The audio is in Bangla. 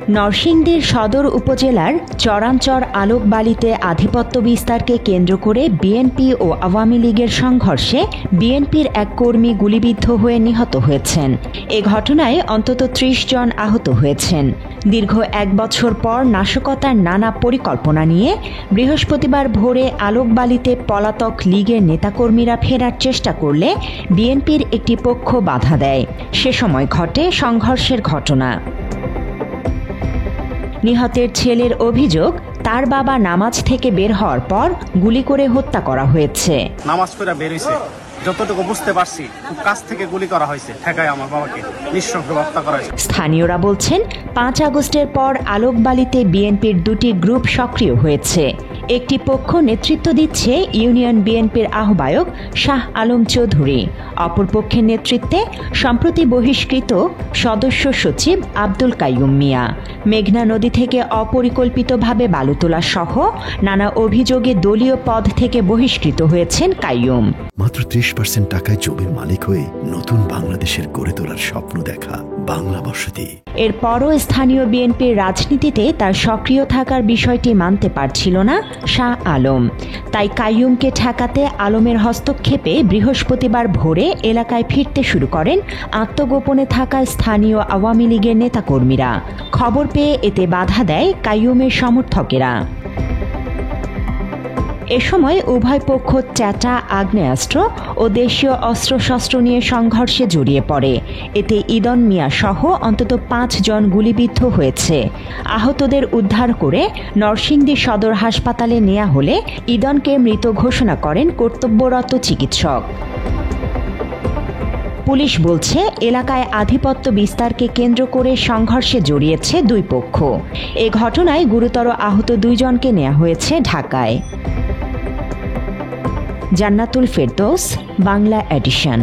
নরসিংদীর সদর উপজেলার চরাঞ্চর আলোকবালিতে আধিপত্য বিস্তারকে কেন্দ্র করে বিএনপি ও আওয়ামী লীগের সংঘর্ষে বিএনপির এক কর্মী গুলিবিদ্ধ হয়ে নিহত হয়েছেন। এ ঘটনায় অন্তত ৩০ জন আহত হয়েছেন। দীর্ঘ ১ বছর পর নাশকতার নানা পরিকল্পনা নিয়ে বৃহস্পতিবার ভোরে আলোকবালিতে পলাতক লীগের নেতাকর্মীরা ফেরার চেষ্টা করলে বিএনপির একটি পক্ষ বাধা দেয়। সে সময় ঘটে সংঘর্ষের ঘটনা। নিহতের ছেলের অভিযোগ, তার বাবা নামাজ থেকে বের হওয়ার পর গুলি করে হত্যা করা হয়েছে। নামাজ পড়ে বের হইছে, যতটুকু বুঝতে পারছি খুব কাছ থেকে গুলি করা হয়েছে, ঠেকায় আমার বাবাকে নৃশংসভাবে হত্যা করা হয়েছে। স্থানীয়রা বলছেন ৫ আগস্টের পর আলোকবালিতে বিএনপির দুটি গ্রুপ সক্রিয় হয়েছে। একটি পক্ষ নেতৃত্ব দিচ্ছে ইউনিয়ন বিএনপির আহ্বায়ক শাহ আলম চৌধুরী, অপর পক্ষের নেতৃত্বে সম্প্রতি বহিষ্কৃত সদস্য সচিব আব্দুল কাইয়ুম মিয়া। মেঘনা নদী থেকে অপরিকল্পিতভাবে বালু তোলা সহ নানা অভিযোগে দলীয় পদ থেকে বহিষ্কৃত হয়েছেন কাইয়ুম। মাত্র ৩০% টাকায় জমির মালিক হয়ে নতুন বাংলাদেশের গড়ে তোলার স্বপ্ন দেখা বাংলা বসতি। এরপরও স্থানীয় বিএনপির রাজনীতিতে তার সক্রিয় থাকার বিষয়টি মানতে পারছিল না শাহ আলম। তাই কাইয়ুমকে ঠেকাতে আলমের হস্তক্ষেপে বৃহস্পতিবার ভোরে এলাকায় ফিরতে শুরু করেন আত্মগোপনে থাকা স্থানীয় আওয়ামী লীগের নেতাকর্মীরা। খবর পেয়ে এতে বাধা দেয় কাইয়ুমের সমর্থকেরা। এ সময় উভয় পক্ষ চ্যাটা, আগ্নেয়াস্ত্র ও দেশীয় অস্ত্রশস্ত্র নিয়ে সংঘর্ষে জড়িয়ে পড়ে। এতে ইদন মিয়া সহ অন্তত ৫ জন গুলিবিদ্ধ হয়েছে। আহতদের উদ্ধার করে নরসিংদী সদর হাসপাতালে নেওয়া হলে ইদনকে মৃত ঘোষণা করেন কর্তব্যরত চিকিৎসক। পুলিশ বলছে, এলাকায় আধিপত্য বিস্তারকে কেন্দ্র করে সংঘর্ষে জড়িয়েছে দুই পক্ষ। এ ঘটনায় গুরুতর আহত ২ জনকে নেওয়া হয়েছে ঢাকায়। জান্নাতুল ফেরদৌস, বাংলা এডিশন।